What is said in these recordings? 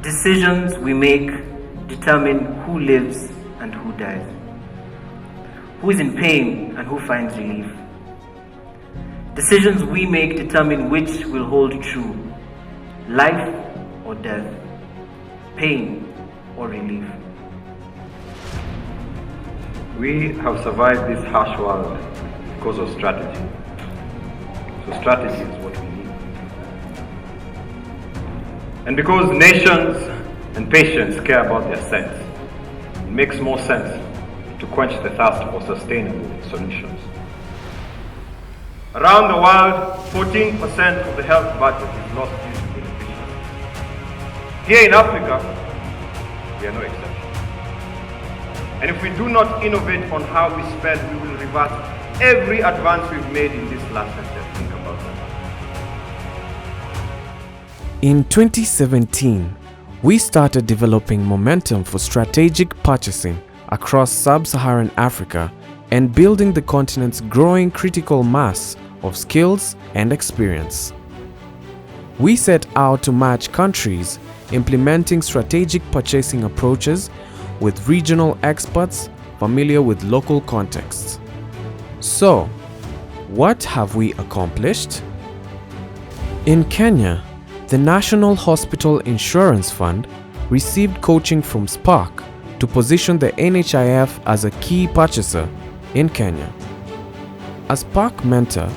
Decisions we make determine who lives and who dies, who is in pain and who finds relief. Decisions we make determine which will hold true, life or death, pain or relief. We have survived this harsh world because of strategy. So strategy is what we need. And because nations and patients care about their sense, it makes more sense to quench the thirst for sustainable solutions. Around the world, 14% of the health budget is lost due to inefficiency. Here in Africa, we are no exception. And if we do not innovate on how we spend, we will revert every advance we've made in this last century. Think about that. In 2017, we started developing momentum for strategic purchasing across sub-Saharan Africa and building the continent's growing critical mass of skills and experience. We set out to match countries implementing strategic purchasing approaches with regional experts familiar with local contexts. So, what have we accomplished? In Kenya, the National Hospital Insurance Fund received coaching from SPARC to position the NHIF as a key purchaser in Kenya. A SPARC mentor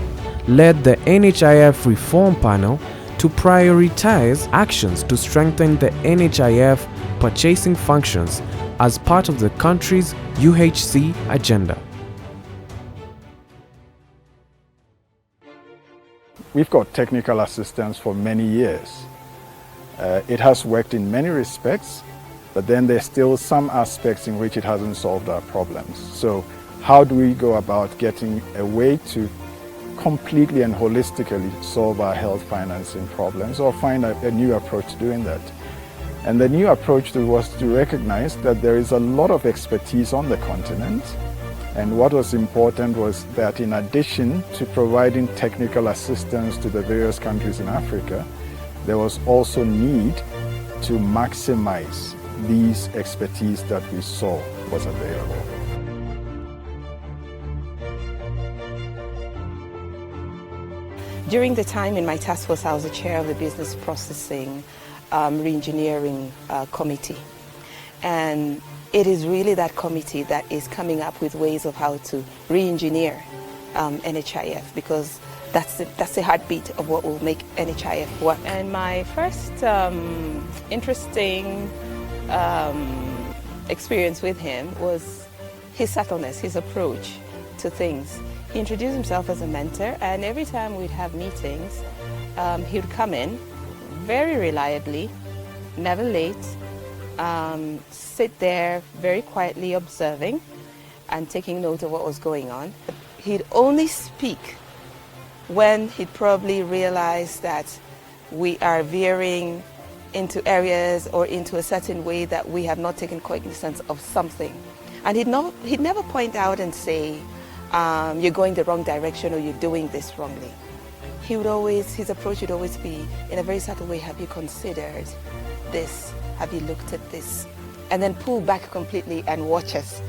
led the NHIF reform panel to prioritize actions to strengthen the NHIF purchasing functions as part of the country's UHC agenda. We've got technical assistance for many years. It has worked in many respects, but then there's still some aspects in which it hasn't solved our problems. So how do we go about getting a way to completely and holistically solve our health financing problems, or find a new approach to doing that? And the new approach was to recognize that there is a lot of expertise on the continent. And what was important was that in addition to providing technical assistance to the various countries in Africa, there was also need to maximize these expertise that we saw was available. During the time in my task force, I was the chair of the business processing re-engineering committee. And it is really that committee that is coming up with ways of how to re-engineer NHIF, because that's the heartbeat of what will make NHIF work. And my first interesting experience with him was his subtleness, his approach to things. He introduced himself as a mentor, and every time we'd have meetings, he would come in very reliably, never late, sit there very quietly observing and taking note of what was going on. He'd only speak when he'd probably realized that we are veering into areas or into a certain way that we have not taken cognizance of something. And he'd never point out and say, you're going the wrong direction or you're doing this wrongly. His approach would always be, in a very subtle way, have you considered this? Have you looked at this? And then pull back completely and watch us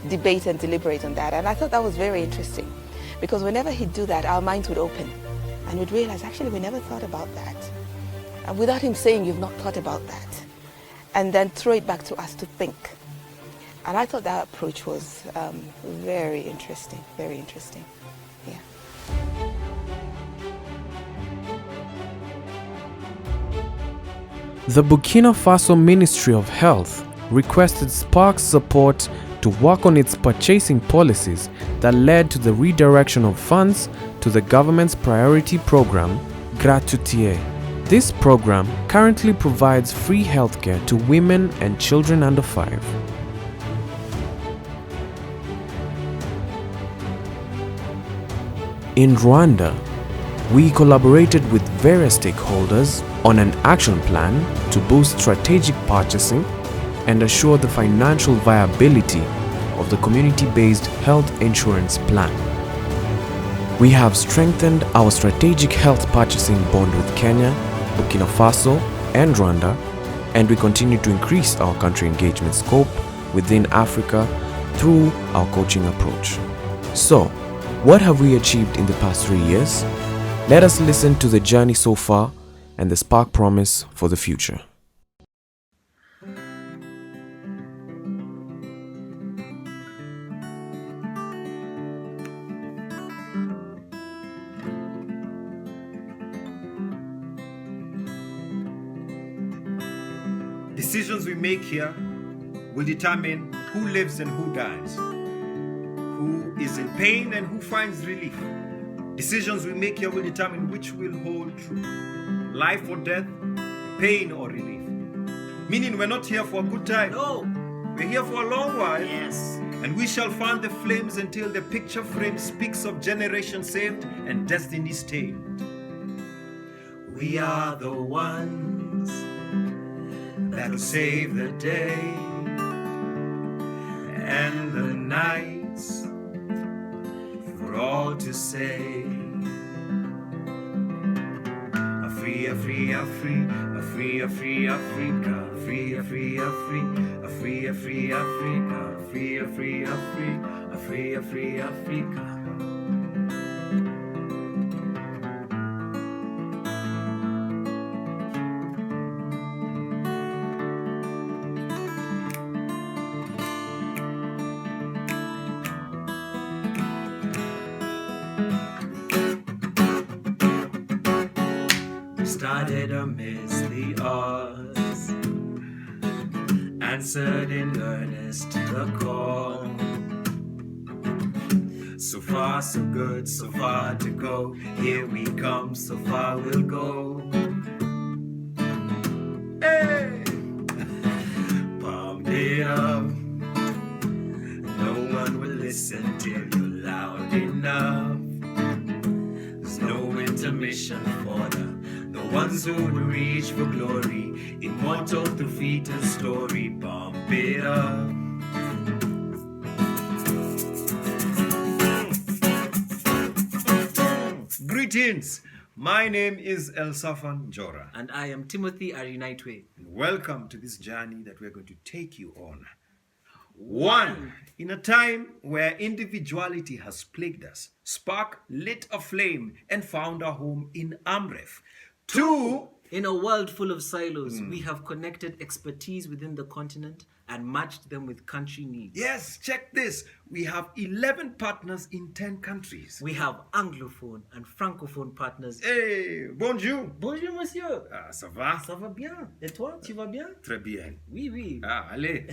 debate and deliberate on that. And I thought that was very interesting, because whenever he'd do that, our minds would open and we'd realize, actually, we never thought about that. And without him saying, you've not thought about that. And then throw it back to us to think. And I thought that approach was very interesting, very interesting. Yeah. The Burkina Faso Ministry of Health requested SPARC's support to work on its purchasing policies that led to the redirection of funds to the government's priority program, Gratuité. This program currently provides free healthcare to women and children under 5. In Rwanda, we collaborated with various stakeholders on an action plan to boost strategic purchasing and assure the financial viability of the community-based health insurance plan. We have strengthened our strategic health purchasing bond with Kenya, Burkina Faso, and Rwanda and we continue to increase our country engagement scope within Africa through our coaching approach. So, what have we achieved in the past 3 years? Let us listen to the journey so far and the SPARC promise for the future. Decisions we make here will determine who lives and who dies, who is in pain and who finds relief. Decisions we make here will determine which will hold true, life or death, pain or relief. Meaning we're not here for a good time. No. We're here for a long while. Yes. And we shall fan the flames until the picture frame speaks of generation saved and destiny stained. We are the ones that'll save the day and the nights for all to say. A free, a free, a free, a free, a free Africa. A free, a free, a free, a free, a free Africa. A free, a free, a free, a free, a free Africa. Started amidst the odds, answered in earnest the call. So far, so good, so far to go. Here we come, so far we'll go. Hey! Pump it up. No one will listen till you're loud enough. There's no intermission for the ones who will reach for glory, immortal through feat and story. Pump it up. Greetings. My name is Elsafan Jora. And I am Timothy Arinaitwe. And welcome to this journey that we're going to take you on. One, in a time where individuality has plagued us, SPARC lit a flame and found a home in Amref. Two, in a world full of silos, we have connected expertise within the continent and matched them with country needs. yes, check this. We have 11 partners in 10 countries. We have Anglophone and Francophone partners. Hey, bonjour. Bonjour, monsieur. Ah, ça va? Ça va bien. Et toi, tu vas bien? Très bien. Oui, oui. Ah, allez.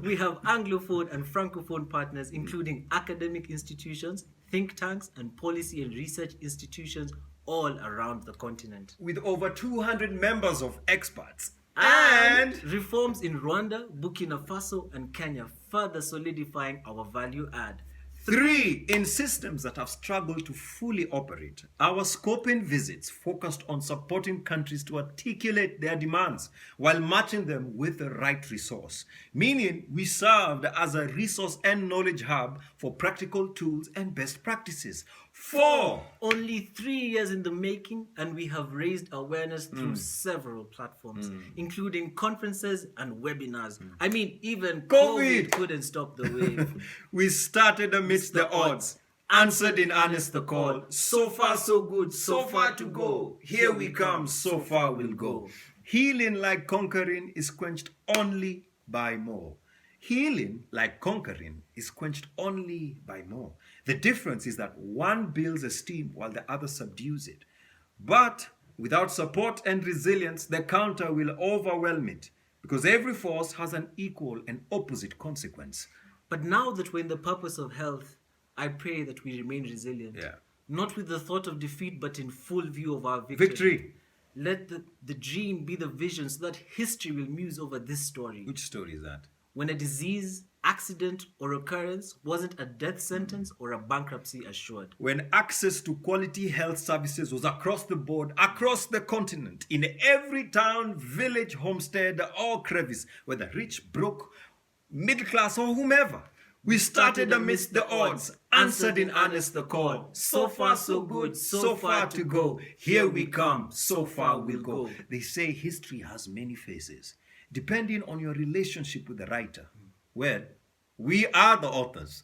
We have Anglophone and Francophone partners, including academic institutions, think tanks, and policy and research institutions all around the continent. With over 200 members of experts. And reforms in Rwanda, Burkina Faso, and Kenya, further solidifying our value add. Three, in systems that have struggled to fully operate, our scoping visits focused on supporting countries to articulate their demands while matching them with the right resource, meaning we served as a resource and knowledge hub for practical tools and best practices. Four, Only 3 years in the making, and we have raised awareness through several platforms, including conferences and webinars. I mean, even COVID couldn't stop the wave. we started amidst the odds, answered in earnest the call. So far, so good, so far to go. Here we come, so far we'll go. Healing like conquering is quenched only by more. Healing, like conquering, is quenched only by more. The difference is that one builds a steam while the other subdues it. But without support and resilience, the counter will overwhelm it, because every force has an equal and opposite consequence. But now that we're in the purpose of health, I pray that we remain resilient. Yeah. Not with the thought of defeat, but in full view of our Victory. Let the dream be the vision so that history will muse over this story. Which story is that? When a disease, accident, or occurrence wasn't a death sentence or a bankruptcy assured. When access to quality health services was across the board, across the continent, in every town, village, homestead, or crevice, whether rich, broke, middle class, or whomever. We started amidst the odds, answered in earnest the call. So far so good, so far to go. Here we come, so far we'll go. They say history has many faces, depending on your relationship with the writer. Well, we are the authors.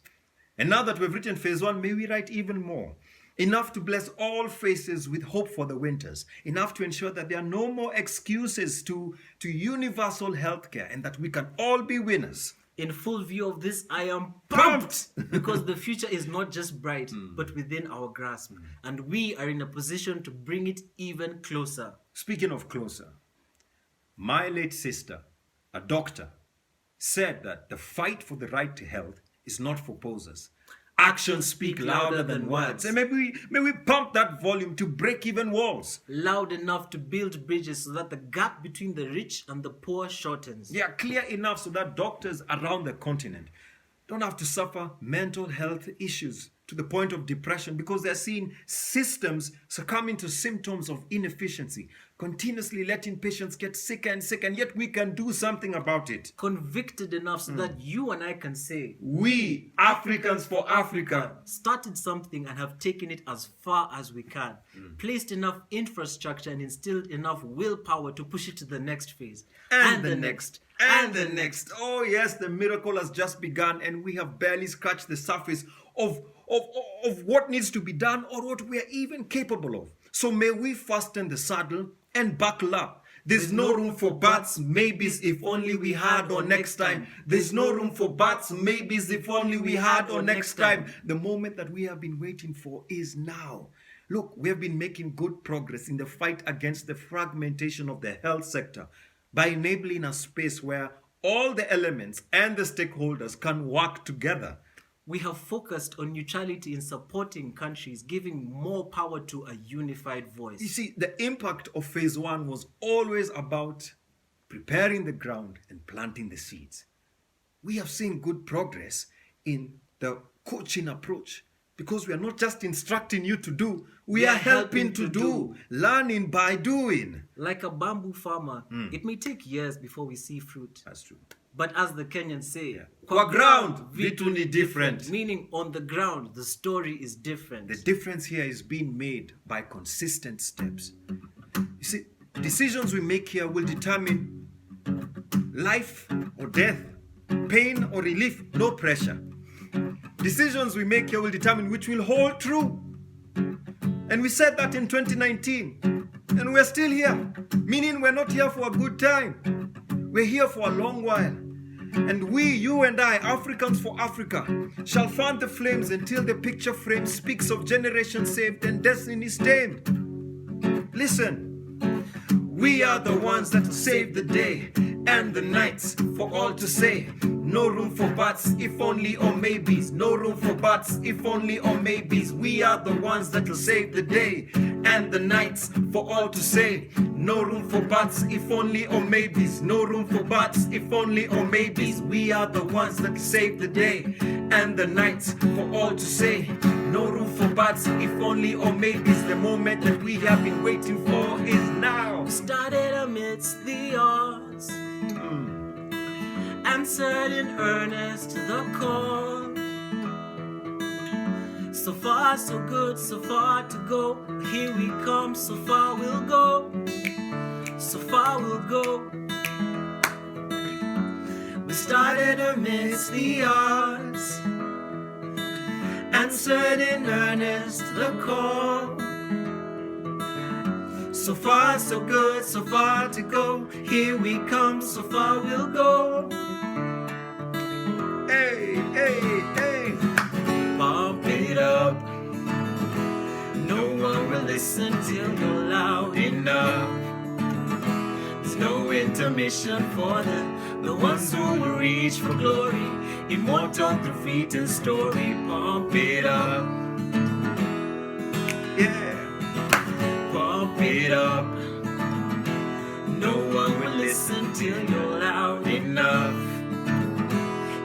And now that we've written phase 1, may we write even more. Enough to bless all faces with hope for the winters. Enough to ensure that there are no more excuses to universal healthcare and that we can all be winners. In full view of this, I am pumped because the future is not just bright, but within our grasp. And we are in a position to bring it even closer. Speaking of closer, my late sister, a doctor, said that the fight for the right to health is not for posers. Actions speak louder than words. And may we pump that volume to break even walls. Loud enough to build bridges so that the gap between the rich and the poor shortens. They are clear enough so that doctors around the continent don't have to suffer mental health issues to the point of depression because they're seeing systems succumbing to symptoms of inefficiency, continuously letting patients get sicker and sicker, and yet we can do something about it. Convicted enough so that you and I can say, we, Africans for Africa, started something and have taken it as far as we can, placed enough infrastructure and instilled enough willpower to push it to the next phase. And the next. And the next. Oh yes, the miracle has just begun and we have barely scratched the surface of what needs to be done or what we are even capable of. So may we fasten the saddle and buckle up. There's no room for buts, maybes, if only we had or next time. There's no room for buts, maybes, if only we had or next time. The moment that we have been waiting for is now. Look, we have been making good progress in the fight against the fragmentation of the health sector by enabling a space where all the elements and the stakeholders can work together. We have focused on neutrality in supporting countries, giving more power to a unified voice. You see, the impact of phase 1 was always about preparing the ground and planting the seeds. We have seen good progress in the coaching approach because we are not just instructing you to do, we are helping to do, learning by doing. Like a bamboo farmer, it may take years before we see fruit. That's true. But as the Kenyans say, Kwa ground, vitu ni different. Meaning on the ground, the story is different. The difference here is being made by consistent steps. You see, decisions we make here will determine life or death, pain or relief, no pressure. Decisions we make here will determine which will hold true. And we said that in 2019, and we're still here, meaning we're not here for a good time. We're here for a long while. And we, you and I, Africans for Africa, shall fan the flames until the picture frame speaks of generations saved and destiny stained. Listen, we are the ones that will save the day and the nights for all to say. No room for buts, if only or maybes. No room for buts, if only or maybes. We are the ones that will save the day and the nights for all to say. No room for buts, if only or maybes. No room for buts, if only or maybes. We are the ones that will save the day and the nights for all to say. No room for buts, if only or maybes. The moment that we have been waiting for is now. We started amidst the odds, answered in earnest to the call. So far so good, so far to go. Here we come, so far we'll go. So far we'll go. We started amidst the odds, answered in earnest to the call. So far so good, so far to go. Here we come, so far we'll go. Hey, hey, hey. Pump it up. No one will listen till you're loud enough. There's no intermission for the ones who will reach for glory, immortal through feet and story. Pump it up. Yeah. Pump it up. No one will listen till you're loud enough.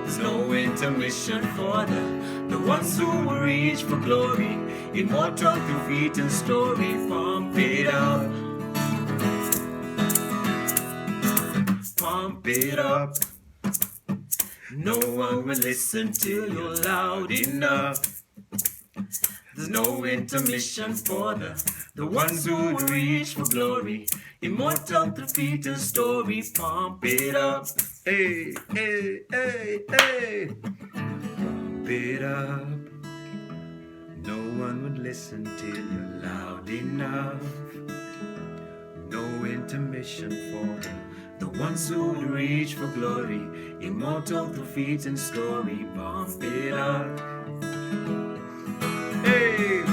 There's no intermission for the ones who will reach for glory, immortal through feet and story. Pump it up. Pump it up. No one will listen till you're loud enough. There's no intermission for the ones who reach for glory. Immortal through feet and story. Pump it up. Hey, hey, hey, hey. Pump it up. No one would listen till you're loud enough. No intermission for the ones who reach for glory. Immortal through feet and story. Pump it up. Hey,